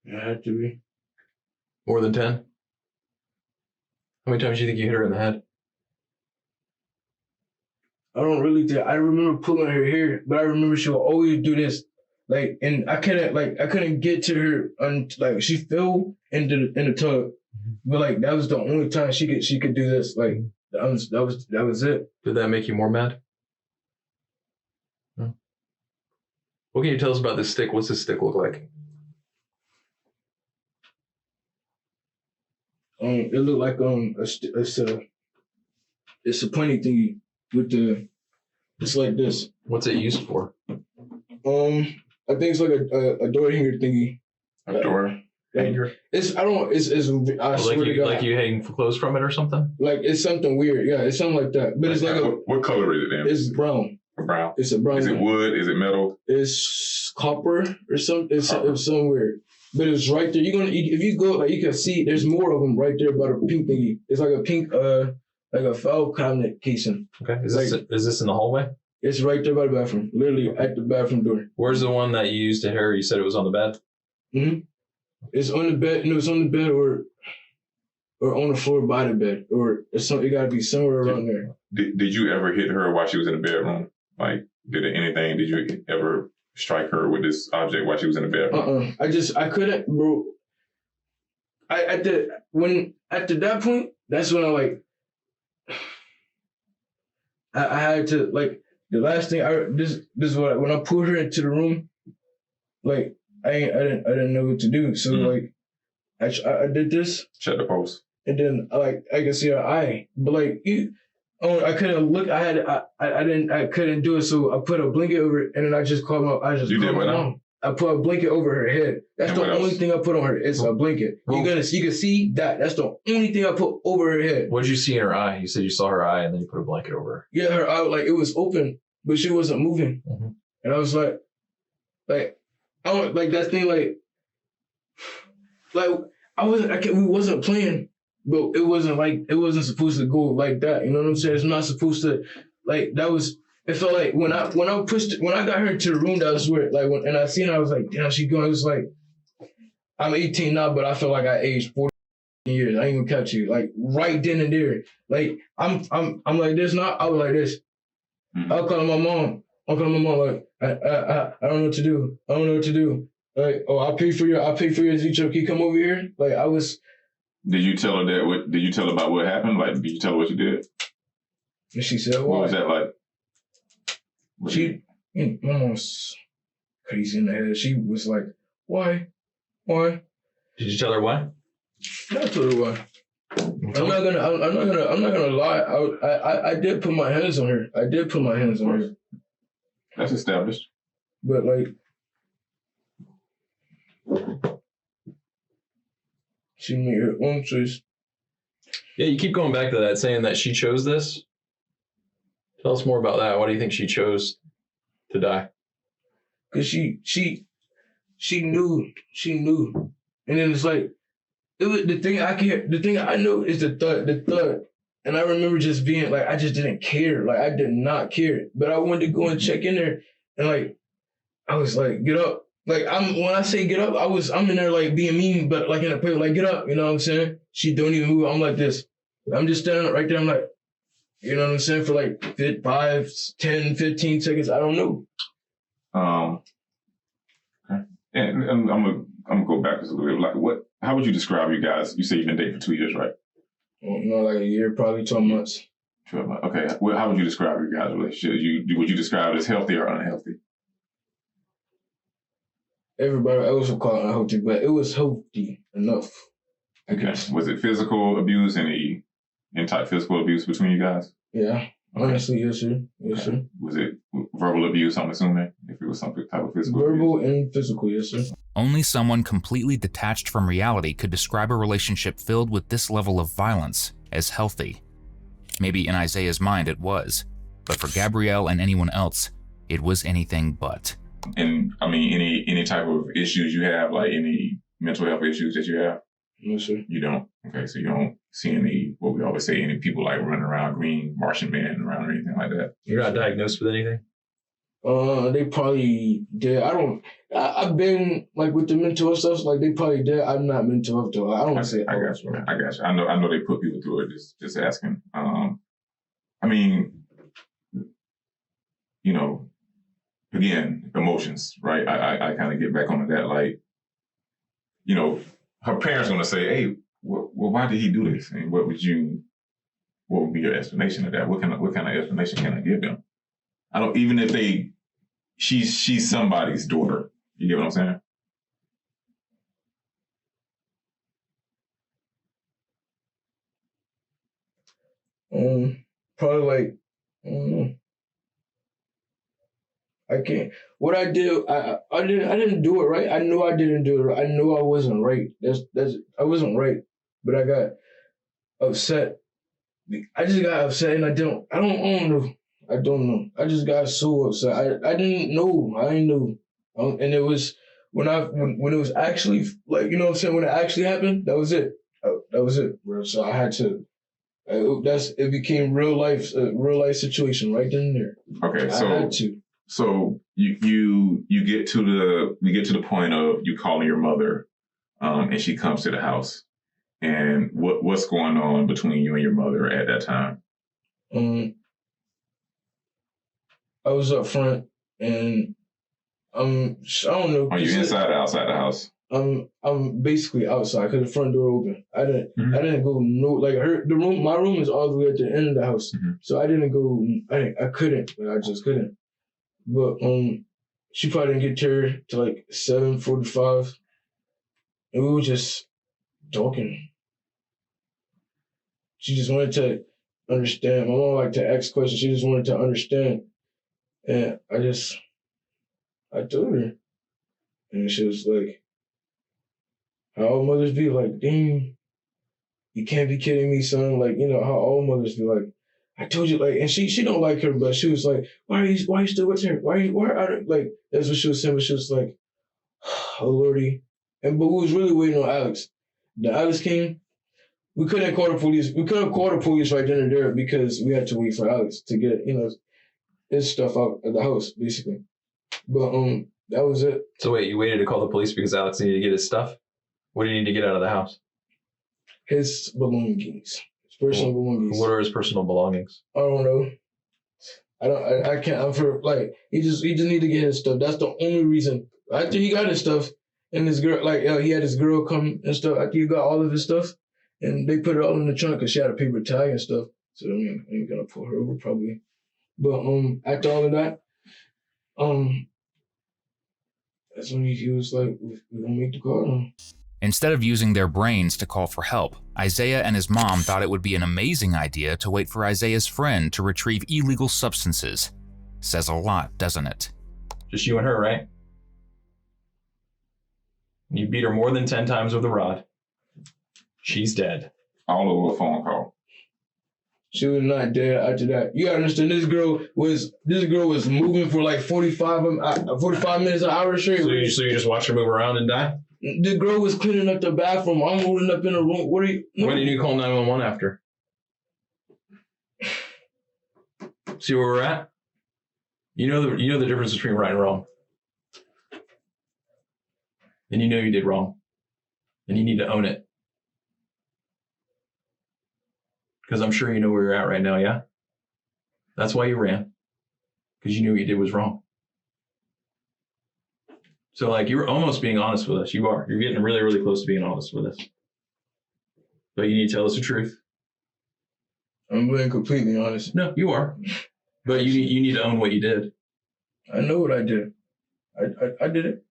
Speaker 2: It had to be.
Speaker 1: More than 10? How many times do you think you hit her in the head?
Speaker 2: I don't really think. I remember pulling her hair, but I remember she would always do this. Like, and I couldn't get to her like she fell in the tub, but like that was the only time she could do this. Like that was it.
Speaker 1: Did that make you more mad? No. What can you tell us about this stick? What's this stick look like?
Speaker 2: It looked like it's a pointy thingy with it's like this.
Speaker 1: What's it used for?
Speaker 2: I think it's like a door hanger thingy.
Speaker 4: A door hanger?
Speaker 2: I swear to God.
Speaker 1: Like you hang clothes from it or something?
Speaker 2: Like it's something weird. Yeah, it's something like that. But it's like
Speaker 4: what color is it then?
Speaker 2: It's brown.
Speaker 4: Brown.
Speaker 2: It's a brown.
Speaker 4: Is it wood? Is it metal?
Speaker 2: It's copper or something. It's somewhere. But it's right there. If you go, like you can see there's more of them right there by the pink thingy. It's like a pink like a file cabinet casing.
Speaker 1: Okay. Is this in the hallway?
Speaker 2: It's right there by the bathroom, literally at the bathroom door.
Speaker 1: Where's the one that you used to hit her? You said it was on the bed?
Speaker 2: Mm-hmm. It's on the bed. No, it's on the bed or on the floor by the bed. Or it got to be somewhere around there.
Speaker 4: Did you ever hit her while she was in the bedroom? Like, did you ever strike her with this object while she was in the bedroom?
Speaker 2: I couldn't, bro. After that point, that's when I had to, like, the last thing this is what when I pulled her into the room, like I didn't know what to do. So like I did this.
Speaker 4: Shut the post.
Speaker 2: and then I could see her eye, but like I couldn't look. I couldn't do it, so I put a blanket over it, and then I just called my.
Speaker 4: You did what now?
Speaker 2: Mom. I put a blanket over her head. That's
Speaker 4: And
Speaker 2: the
Speaker 4: what
Speaker 2: only
Speaker 4: else?
Speaker 2: thing I put on her. It's a blanket. You can see that. That's the only thing I put over her head.
Speaker 1: What did you see in her eye? You said you saw her eye and then you put a blanket over her.
Speaker 2: Yeah, her eye, like it was open, but she wasn't moving.
Speaker 1: Mm-hmm.
Speaker 2: And I was like I don't like that thing. Like we wasn't playing, but it wasn't supposed to go like that. You know what I'm saying? It's not supposed to like that was. It felt like when I got her into the room, that was where and I seen her, I was like, damn, she going. It was like I'm 18 now, but I feel like I aged 40 years. I ain't gonna catch you. Like right then and there. Like I'm like this now. I was like this.
Speaker 4: Mm-hmm.
Speaker 2: I'll call my mom. Like I don't know what to do. I don't know what to do. Like, oh, I'll pay for your teacher. Can you come over here? Like I was.
Speaker 4: Did you tell her that? Did you tell her about what happened? Like, did you tell her what you did?
Speaker 2: And she said,
Speaker 4: what was that like?
Speaker 2: My mom's crazy in the head. She was like, why? Why?
Speaker 1: Did you tell her why?
Speaker 2: I told her why. I'm not gonna lie. I did put my hands on her.
Speaker 4: That's established.
Speaker 2: But like, she made her own choice.
Speaker 1: Yeah, you keep going back to that, saying that she chose this. Tell us more about that. Why do you think she chose to die?
Speaker 2: Cause she knew, and then it's like it was the thing I know is the thud, and I remember just being like I just didn't care, like I did not care, but I wanted to go and check in there, and like I was like get up, like when I say get up, I'm in there like being mean, but like in a place like get up, you know what I'm saying? She don't even move. I'm like this. I'm just standing right there. I'm like. You know what I'm saying? For like 5, 10, 15 seconds. I don't know.
Speaker 4: Okay. And I'm gonna go back just a little bit. Like, how would you describe you guys? You say you've been dating for 2 years, right?
Speaker 2: No, like a year, probably 12 months.
Speaker 4: 12 months. Okay. Well, how would you describe your guys' relationship? Would you describe it as healthy or unhealthy?
Speaker 2: Everybody else would call it unhealthy, but it was healthy enough. I guess.
Speaker 4: Was it physical abuse? Any type of physical abuse between you guys?
Speaker 2: Yeah. Okay. Honestly, yes, sir. Yes, sir.
Speaker 4: Was it verbal abuse, I'm assuming? If it was some type of physical
Speaker 2: verbal
Speaker 4: abuse?
Speaker 2: And physical, yes, sir.
Speaker 3: Only someone completely detached from reality could describe a relationship filled with this level of violence as healthy. Maybe in Isaiah's mind it was, but for Gabrielle and anyone else, it was anything but.
Speaker 4: And I mean, any type of issues you have, like any mental health issues that you have?
Speaker 2: No, sir.
Speaker 4: You don't? Okay, so you don't see any, what we always say, any people like running around green Martian men around or anything like that?
Speaker 1: You're not diagnosed with anything?
Speaker 2: They probably did. I've been like with the mental health stuff, like they probably did. I'm not mental health though. I don't say
Speaker 4: I got you. I got you. I know they put people through it, just asking. I mean, you know, again, emotions, right? I kind of get back onto that, like, you know, her parents going to say, hey, well, why did he do this? And what would be your explanation of that? What kind of explanation can I give them? I don't, even if she's somebody's daughter. You get what I'm saying?
Speaker 2: Probably like, I don't know. I can't. What I did, I didn't do it right. I knew I didn't do it right. I knew I wasn't right. I wasn't right. But I got upset. I just got upset, and I don't know. I don't know. I just got so upset. I didn't know. I didn't know. And it was when it was actually like, you know what I'm saying, when it actually happened, that was it. That was it, bro. So I had to. It became real life situation right then and there.
Speaker 4: Okay,
Speaker 2: so I had to.
Speaker 4: So you get to the point of you calling your mother, and she comes to the house. And what's going on between you and your mother at that time?
Speaker 2: I was up front, and I don't know.
Speaker 4: Are you inside or outside the house?
Speaker 2: I'm basically outside because the front door open. I didn't go my room is all the way at the end of the house, so I didn't go. I couldn't. I just couldn't. But she probably didn't get there till like 7:45, and we were just talking. She just wanted to understand. My mom liked to ask questions. She just wanted to understand. And I told her. And she was like, how all mothers be like, dang, you can't be kidding me, son. Like, you know, how all mothers be like, I told you, like, and she don't like her, but she was like, why are you still with her? Why I don't, like, that's what she was saying, but she was like, oh, Lordy. But we was really waiting on Alex. The Alex came. We couldn't call the police. We couldn't call the police right then and there because we had to wait for Alex to get, you know, his stuff out of the house, basically. But that was it.
Speaker 1: So wait, you waited to call the police because Alex needed to get his stuff? What do you need to get out of the house?
Speaker 2: His belongings. His personal belongings.
Speaker 1: What are his personal belongings?
Speaker 2: I don't know. I can't. I'm for like he just need to get his stuff. That's the only reason. After he got his stuff and his girl, like he had his girl come and stuff. After he got all of his stuff, and they put it all in the trunk because she had a paper tag and stuff. So I mean, I ain't gonna pull her over probably. But after all of that, that's when he was like, "We're gonna make the call."
Speaker 3: Instead of using their brains to call for help, Isaiah and his mom thought it would be an amazing idea to wait for Isaiah's friend to retrieve illegal substances. Says a lot, doesn't it?
Speaker 1: Just you and her, right? You beat her more than 10 times with a rod. She's dead.
Speaker 4: All over a phone call.
Speaker 2: She was not dead after that. You gotta understand, this girl was moving for like 45 minutes an hour straight.
Speaker 1: So you just watch her move around and die?
Speaker 2: The girl was cleaning up the bathroom. I'm holding up in the room. What are you? No.
Speaker 1: When did you call 911 after? See where we're at? You know the difference between right and wrong. And you know you did wrong. And you need to own it. Because I'm sure you know where you're at right now, yeah? That's why you ran. Because you knew what you did was wrong. So, like, you were almost being honest with us. You are. You're getting really, really close to being honest with us. But you need to tell us the truth.
Speaker 2: I'm being completely honest.
Speaker 1: No, you are. But you need to own what you did.
Speaker 2: I know what I did. I did it.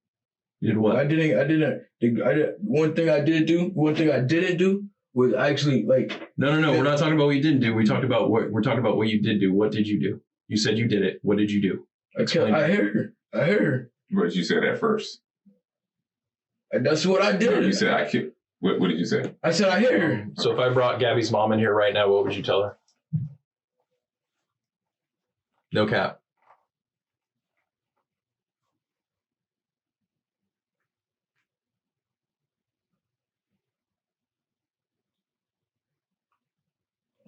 Speaker 1: You did what?
Speaker 2: I didn't. One thing I didn't do was actually like.
Speaker 1: No. We're not talking about what you didn't do. We're talking about what you did do. What did you do? You said you did it. What did you do?
Speaker 2: I heard her.
Speaker 4: What you said at first?
Speaker 2: And that's what I did.
Speaker 4: You said I killed. What did you say?
Speaker 2: I said I heard her.
Speaker 1: So if I brought Gabby's mom in here right now, what would you tell her? No cap.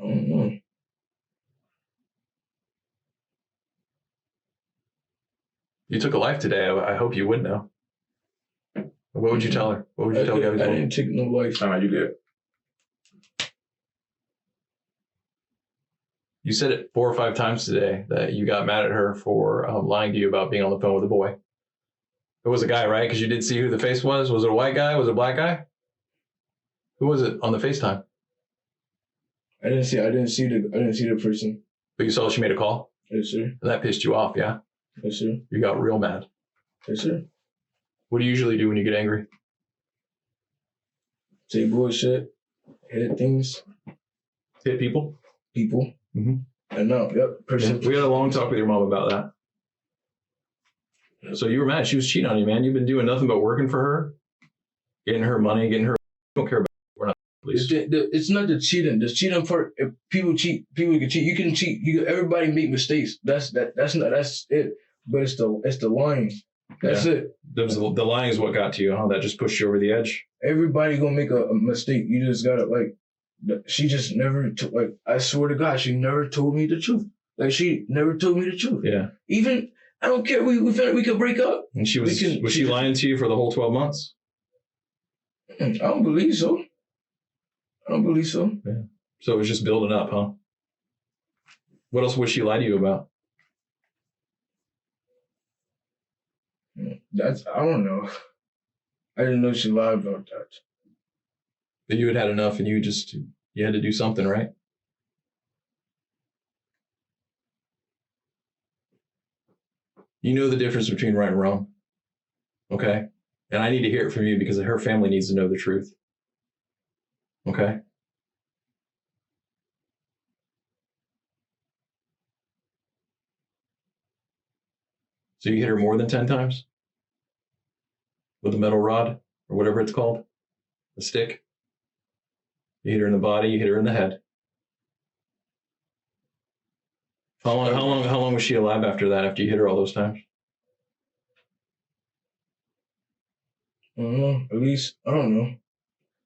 Speaker 2: I don't know.
Speaker 1: You took a life today. I hope you would know. What would you tell her? What would you tell Gabby's
Speaker 2: I
Speaker 1: mom?
Speaker 2: didn't take no life.
Speaker 4: You did.
Speaker 1: You said it 4 or 5 times today that you got mad at her for lying to you about being on the phone with a boy. It was a guy, right? Because you did see who the face was. Was it a white guy? Was it a black guy? Who was it on the FaceTime?
Speaker 2: I didn't see the person.
Speaker 1: But you saw she made a call?
Speaker 2: Yes, sir.
Speaker 1: And that pissed you off, yeah?
Speaker 2: Yes, sir.
Speaker 1: You got real mad.
Speaker 2: Yes, sir.
Speaker 1: What do you usually do when you get angry?
Speaker 2: Say bullshit. Hit things.
Speaker 1: Hit people?
Speaker 2: People.
Speaker 1: Mm-hmm.
Speaker 2: I know. Yep. Person.
Speaker 1: We had a long talk with your mom about that. So you were mad. She was cheating on you, man. You've been doing nothing but working for her, getting her money, getting her. You don't care about it. We're not police.
Speaker 2: It's not the cheating. The cheating part. If people cheat, people can cheat. You can cheat. Everybody make mistakes. That's it. But it's the lying. That's it.
Speaker 1: The lying is what got to you, huh? That just pushed you over the edge.
Speaker 2: Everybody gonna make a mistake. You just gotta like. She just never like. I swear to God, she never told me the truth. Like she never told me the truth.
Speaker 1: Yeah.
Speaker 2: Even I don't care. We could break up.
Speaker 1: And she was she lying to you for the whole 12 months?
Speaker 2: I don't believe so.
Speaker 1: Yeah. So it was just building up, huh? What else would she lie to you about?
Speaker 2: I don't know. I didn't know she lied about that.
Speaker 1: But you had enough and you had to do something, right? You know the difference between right and wrong. Okay? And I need to hear it from you because her family needs to know the truth. Okay? So you hit her more than 10 times? With a metal rod or whatever it's called? A stick? You hit her in the body, you hit her in the head. How long was she alive after that, after you hit her all those times?
Speaker 2: I don't know. At least, I don't know.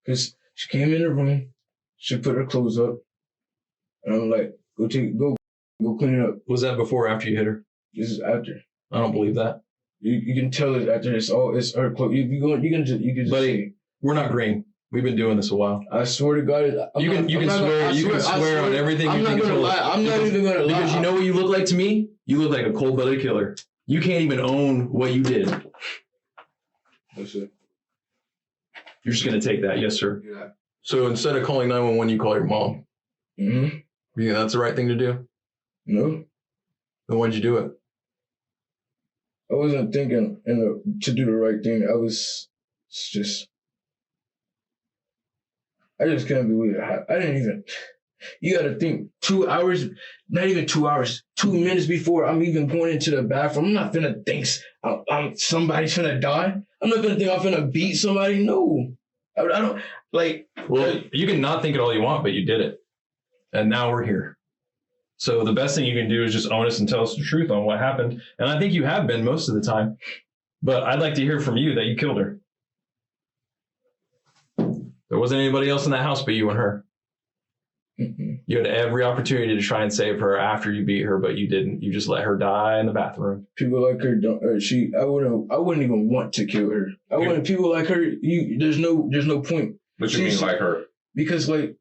Speaker 2: Because she came in the room, she put her clothes up, and I'm like, go clean it up.
Speaker 1: Was that before or after you hit her?
Speaker 2: This is after.
Speaker 1: I don't believe that.
Speaker 2: You can tell it after. It's her clothes. You can just.
Speaker 1: Buddy, we're not green. We've been doing this a while.
Speaker 2: I swear to God,
Speaker 1: You can swear on everything.
Speaker 2: I'm not gonna lie. I'm not even gonna lie.
Speaker 1: Because you know what you look like to me? You look like a cold-blooded killer. You can't even own what you did.
Speaker 2: That's it.
Speaker 1: You're just gonna take that, yes, sir.
Speaker 2: Yeah.
Speaker 1: So instead of calling 911, you call your mom.
Speaker 2: Mm-hmm.
Speaker 1: Yeah, that's the right thing to do.
Speaker 2: No.
Speaker 1: Then why'd you do it?
Speaker 2: I wasn't thinking to do the right thing. I just couldn't believe it. I didn't even. You got to think 2 hours, not even 2 hours, 2 minutes before I'm even going into the bathroom. I'm not finna think somebody's finna die. I'm not finna think I'm finna beat somebody. No, I don't like.
Speaker 1: Well, you can not think it all you want, but you did it, and now we're here. So the best thing you can do is just own us and tell us the truth on what happened. And I think you have been most of the time. But I'd like to hear from you that you killed her. There wasn't anybody else in that house but you and her.
Speaker 2: Mm-hmm.
Speaker 1: You had every opportunity to try and save her after you beat her, but you didn't. You just let her die in the bathroom.
Speaker 2: People like her don't. I wouldn't even want to kill her. I wouldn't. People like her. There's no point.
Speaker 4: What you mean like her?
Speaker 2: Because like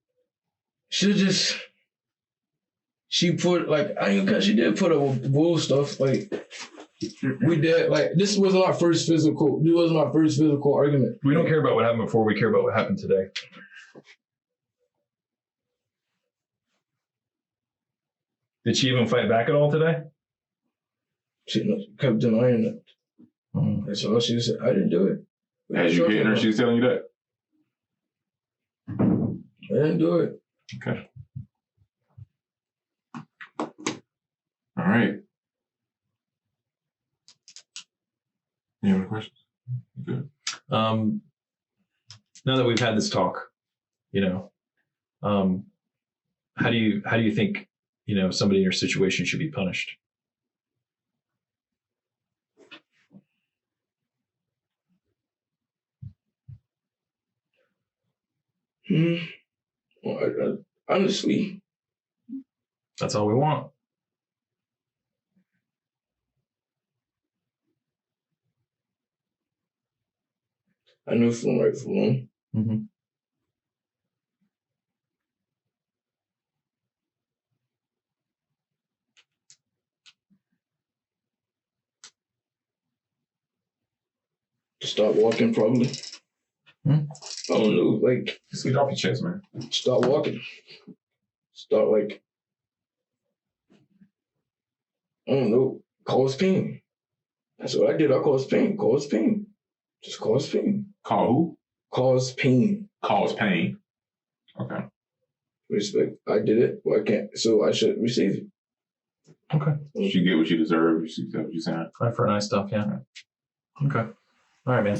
Speaker 2: she put like she did put up with bull stuff like. We did like this wasn't our first physical. This wasn't our first physical argument.
Speaker 1: We don't care about what happened before. We care about what happened today. Did she even fight back at all today?
Speaker 2: She kept denying it.
Speaker 1: Mm.
Speaker 2: That's all she said. I didn't do it.
Speaker 4: As you hitting her, she's telling you that?
Speaker 2: I didn't do it.
Speaker 4: Okay. All right. Any other questions? Good.
Speaker 1: Now that we've had this talk, how do you think, somebody in your situation should be punished?
Speaker 2: Well, honestly,
Speaker 1: that's all we want.
Speaker 2: I know from right from wrong.
Speaker 1: Mm-hmm.
Speaker 2: Stop walking, probably. I don't know, like.
Speaker 4: Just get off your chest, man.
Speaker 2: Stop walking. Start like. I don't know. Cause pain. That's what I did. I caused pain. Cause pain. Just cause pain.
Speaker 4: Call who?
Speaker 2: Cause pain.
Speaker 4: Cause pain. Okay.
Speaker 2: Respect. I did it. Well, I can't. So I should receive it.
Speaker 1: Okay.
Speaker 4: You get what you deserve. You see what you're saying?
Speaker 1: Right for nice stuff, yeah. Okay. All right, man.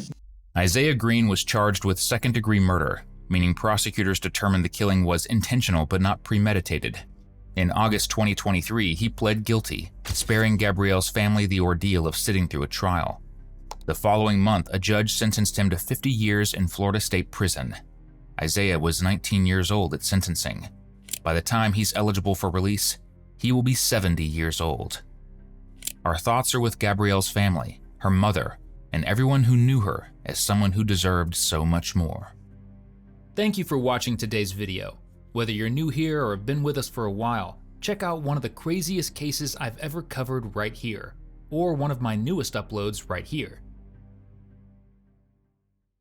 Speaker 3: Isaiah Green was charged with second-degree murder, meaning prosecutors determined the killing was intentional but not premeditated. In August 2023, he pled guilty, sparing Gabrielle's family the ordeal of sitting through a trial. The following month, a judge sentenced him to 50 years in Florida State Prison. Isaiah was 19 years old at sentencing. By the time he's eligible for release, he will be 70 years old. Our thoughts are with Gabrielle's family, her mother, and everyone who knew her as someone who deserved so much more.
Speaker 5: Thank you for watching today's video. Whether you're new here or have been with us for a while, check out one of the craziest cases I've ever covered right here, or one of my newest uploads right here.